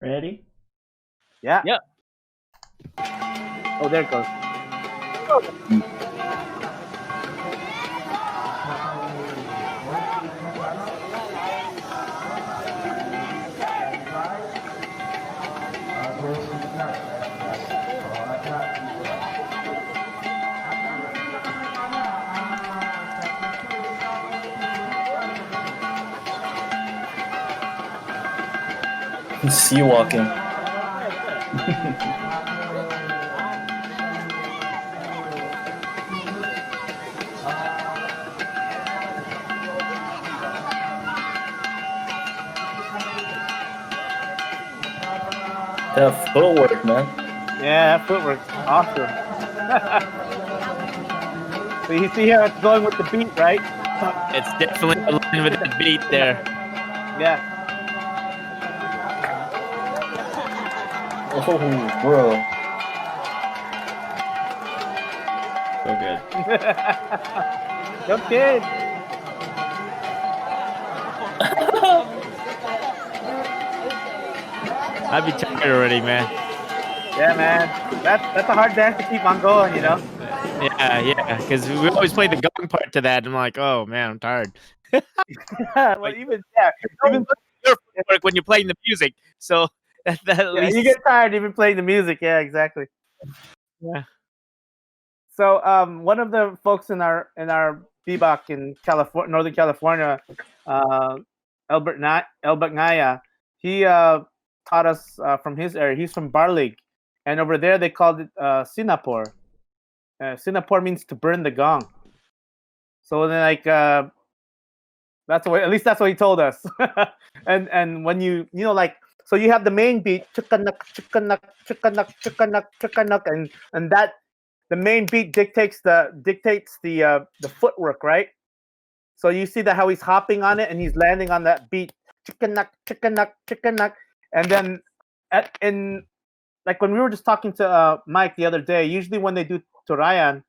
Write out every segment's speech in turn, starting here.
Ready? Yeah. Yeah. Oh, there it goes. Sea walking. That footwork, man. Yeah, that footwork's awesome. So you see how it's going with the beat, right? It's definitely aligned with that beat there. Yeah. Oh, bro. So good. No kid. I'd be tired already, man. Yeah, man. That's a hard dance to keep on going, you know. Yeah, because we always play the gong part to that. I'm like, oh man, I'm tired. Well, Like, even your footwork when you're playing the music, so that at yeah, least you get tired even playing the music. Yeah, exactly. yeah. So, one of the folks in our bebop in California, Northern California, uh, Albert Ngaya, he taught us from his area. He's from Barlig, and over there they called it Sinapore. Sinapore means to burn the gong. So then, like, that's the way. At least that's what he told us. And when like, so you have the main beat, chikanak, chikanak, chikanak, chikanak, chikanak, and that the main beat dictates the footwork, right? So you see that how he's hopping on it and he's landing on that beat, chikanak, chikanak, chikanak, and then in like when we were just talking to Mike the other day, usually when they do Turayan,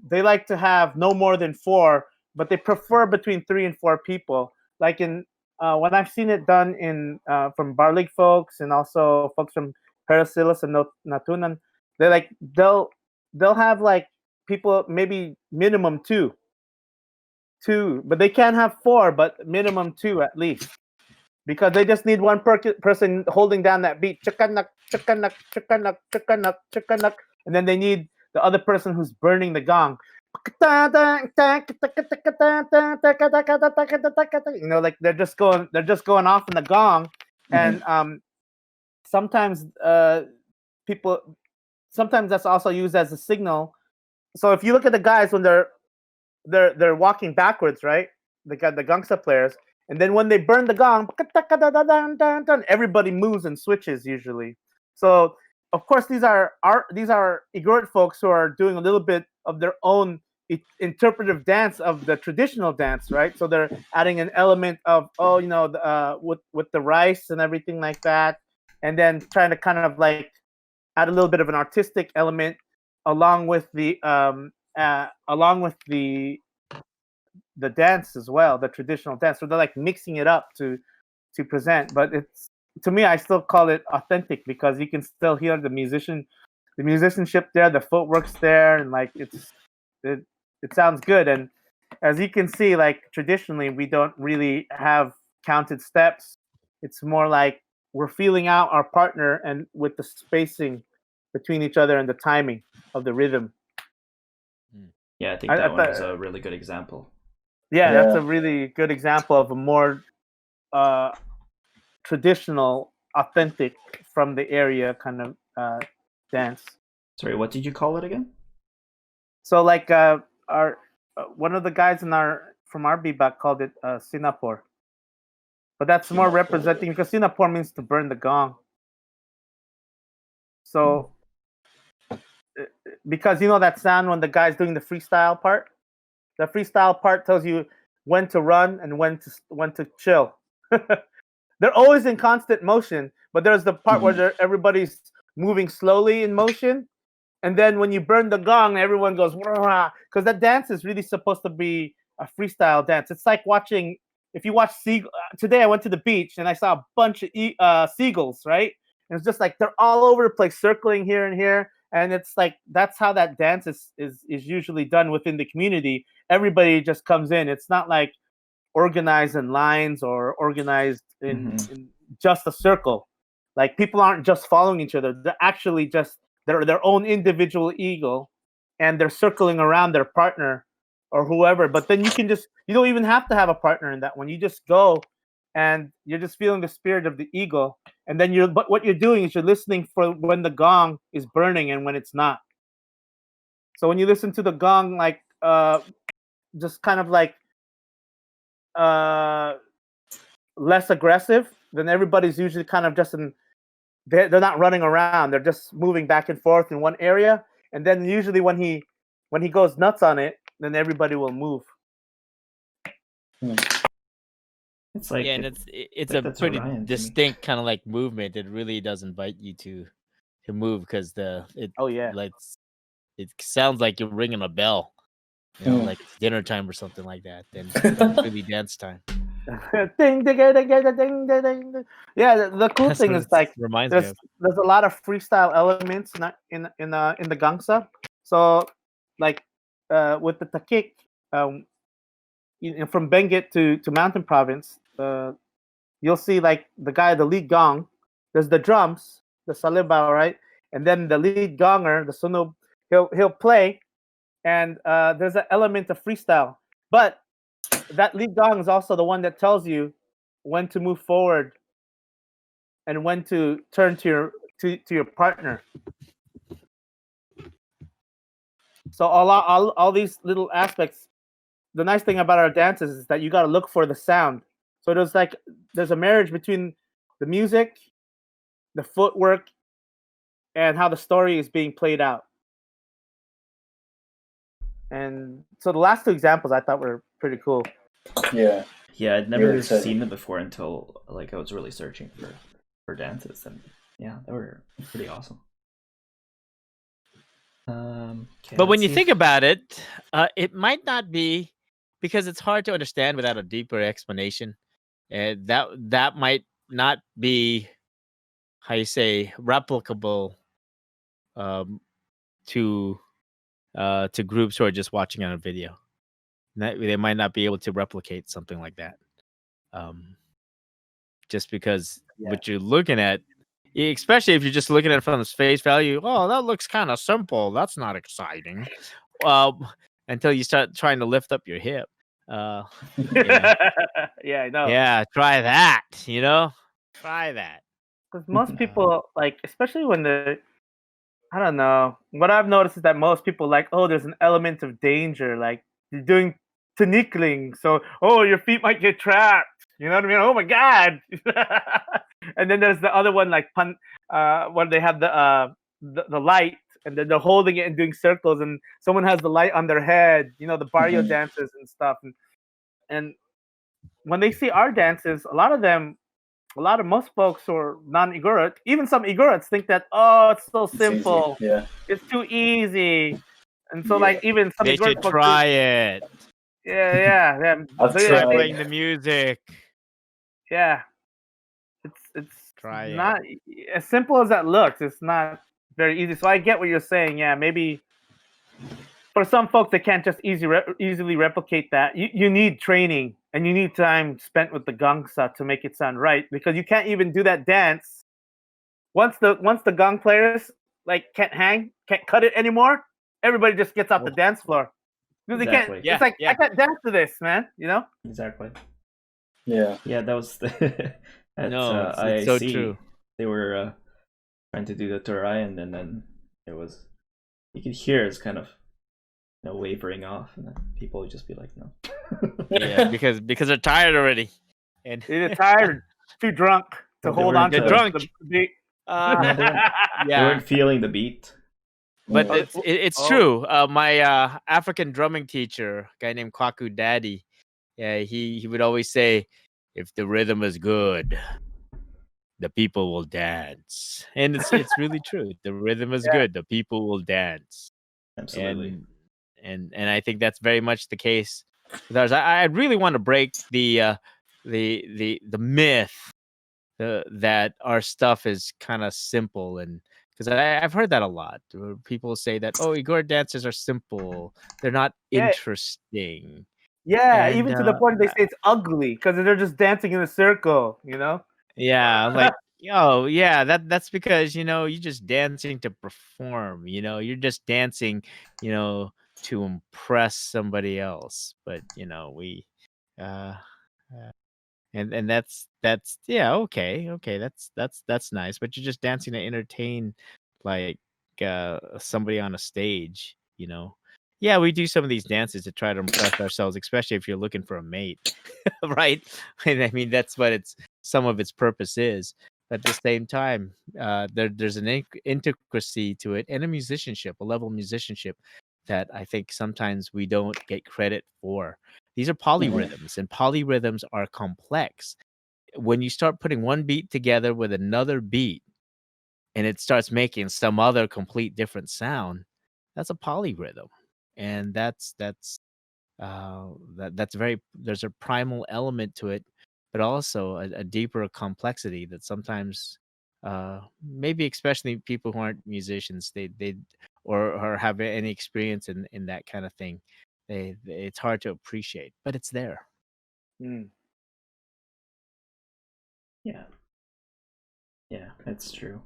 they like to have no more than four, but they prefer between 3 and 4 people. Like in when I've seen it done in from Barlig folks and also folks from Perasilis and Natunan, they they'll have like people maybe minimum two, but they can't have four, but minimum two at least because they just need one person holding down that beat, chikanak, chikanak, chikanak, chikanak, chikanak, and then they need the other person who's burning the gong. Like they're just going off in the gong, and sometimes people, sometimes that's also used as a signal. So if you look at the guys when they're walking backwards, right? They got the gangsta players, and then when they burn the gong, everybody moves and switches usually. So of course these are Igorot folks who are doing a little bit of their own interpretive dance of the traditional dance, right? So they're adding an element of with the rice and everything like that, and then trying to kind of like add a little bit of an artistic element along with the dance as well, the traditional dance. So they're like mixing it up to present, but it's to me, I still call it authentic because you can still hear the musicianship there, the footwork's there, and like it sounds good. And as you can see, like traditionally, we don't really have counted steps. It's more like we're feeling out our partner and with the spacing between each other and the timing of the rhythm. Yeah, I think I that one thought- is a really good example. Yeah, Yeah. that's a really good example of a more traditional, authentic from the area kind of dance. Sorry, what did you call it again? So like our one of the guys from our bebop called it Sinapore, but that's more representing because Sinapore means to burn the gong. So because you know that sound when the guy's doing the freestyle part, the freestyle part tells you when to run and when to chill. They're always in constant motion, but there's the part where everybody's moving slowly in motion, and then when you burn the gong, everyone goes because that dance is really supposed to be a freestyle dance. It's like watching if you watch today I went to the beach and I saw a bunch of seagulls, right? And it's just like they're all over the place, circling here and here. And it's like that's how that dance is usually done within the community. Everybody just comes in. It's not like organized in lines or organized in just a circle. Like people aren't just following each other. They're actually just they're their own individual eagle, and they're circling around their partner or whoever. But then you don't even have to have a partner in that one. You just go and you're just feeling the spirit of the eagle. And then but what you're doing is you're listening for when the gong is burning and when it's not. So when you listen to the gong, like just kind of like less aggressive, then everybody's usually kind of just they're not running around. They're just moving back and forth in one area. And then usually when he goes nuts on it, then everybody will move. It's like and it's a pretty distinct kind of like movement. It really does invite you to move because it sounds like you're ringing a bell, like it's dinner time or something like that. Then it's really dance time. Ding, ding, ding, ding, ding, ding, ding. Yeah, the cool thing is like there's a lot of freestyle elements in the gangsa. So like with the takik, from Benguet to Mountain Province, you'll see like the lead gong. There's the drums, the salibao, right? And then the lead gonger, the sunob, he'll play, and there's an element of freestyle. But that lead gong is also the one that tells you when to move forward and when to turn to your partner. So all these little aspects. The nice thing about our dances is that you got to look for the sound. So there's a marriage between the music, the footwork, and how the story is being played out. And so the last two examples I thought were pretty cool. Yeah, I'd never seen them before until like I was really searching for dances, and yeah, they were pretty awesome. But when you think about it, it might not be, because it's hard to understand without a deeper explanation. And that might not be, how you say, replicable to groups who are just watching on a video. They might not be able to replicate something like that. Just because what you're looking at, especially if you're just looking at it from the face value, oh, that looks kind of simple. That's not exciting. Until you start trying to lift up your hip. Yeah, I know. Yeah, try that. Try that. Because most people, like, especially when I don't know. What I've noticed is that most people like, oh, there's an element of danger. Like you're doing tinikling, so your feet might get trapped. You know what I mean? Oh my god! And then there's the other one, like when they have the light, and then they're holding it and doing circles, and someone has the light on their head. The barrio dances and stuff. And when they see our dances, most folks who are non-Igorot, even some Igorots, think that it's so simple. It's too easy. And so like even some they should try it. Yeah. Try playing the music. Yeah. It's try not as simple as that looks. It's not very easy. So I get what you're saying. Yeah, maybe for some folks they can't just easily replicate that. You need training and you need time spent with the gangsa to make it sound right, because you can't even do that dance once the gong players like can't cut it anymore. Everybody just gets off the dance floor because they can't. It's like I can't dance to this, man. Exactly. Yeah. That was the. It's so true. They were trying to do the Torogi, and then it was, you could hear it's kind of wavering off, and then people would just be like, no. Yeah, because they're tired already, and they're tired, too drunk to hold on to the beat. They weren't feeling the beat. But it's true. My African drumming teacher, a guy named Kwaku Daddy, he would always say, if the rhythm is good, the people will dance. And it's really true. The rhythm is good, the people will dance. Absolutely. And I think that's very much the case with ours. I really want to break the the myth that our stuff is kind of simple, and because I've heard that a lot. Where people say that, oh, Igorot dances are simple, they're not Yeah, interesting, yeah. and Even to the point they say it's ugly because they're just dancing in a circle. You know. yeah, I'm like, oh yeah, that's because you're just dancing to perform. You're just dancing, to impress somebody else. But we, uh, uh, and that's yeah, okay, that's nice. But you're just dancing to entertain, like somebody on a stage. Yeah, we do some of these dances to try to impress ourselves, especially if you're looking for a mate, right? And I mean, that's what some of its purpose is. But at the same time, there's an intricacy to it and a level of musicianship that I think sometimes we don't get credit for. These are polyrhythms, and polyrhythms are complex. When you start putting one beat together with another beat, and it starts making some other complete different sound, that's a polyrhythm, and that's very there's a primal element to it, but also a deeper complexity that sometimes maybe especially people who aren't musicians they or have any experience in that kind of thing, it's hard to appreciate, but it's there. Mm. Yeah, yeah, it's true.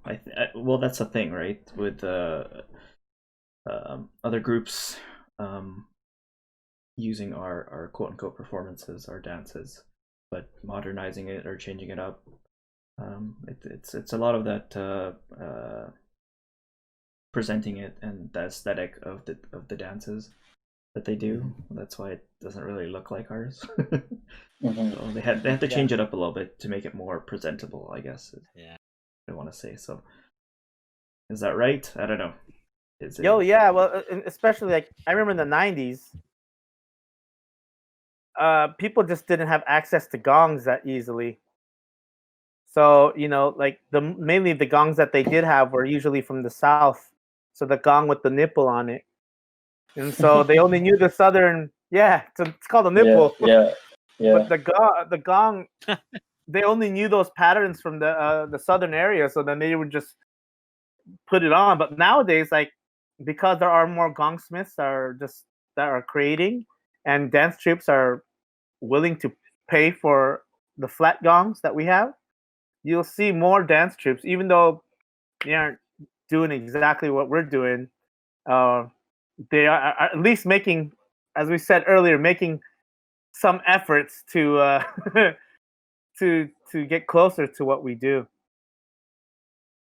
Well, that's the thing, right? With other groups using our quote unquote performances, our dances, but modernizing it or changing it up. It's a lot of that presenting it and the aesthetic of the dances that they do. That's why it doesn't really look like ours. So they have to change it up a little bit to make it more presentable, I guess. Yeah. I want to say. So is that right? I don't know. Is it? Yo, yeah. Well, especially like I remember in the '90s, people just didn't have access to gongs that easily. So like mainly the gongs that they did have were usually from the south. So the gong with the nipple on it, and so they only knew the southern. Yeah, it's called a nipple. Yeah. But the gong, they only knew those patterns from the southern area. So then they would just put it on. But nowadays, like because there are more gongsmiths that are creating, and dance troops are willing to pay for the flat gongs that we have, you'll see more dance troops, even though they aren't doing exactly what we're doing. They are at least making, as we said earlier, making some efforts to to get closer to what we do.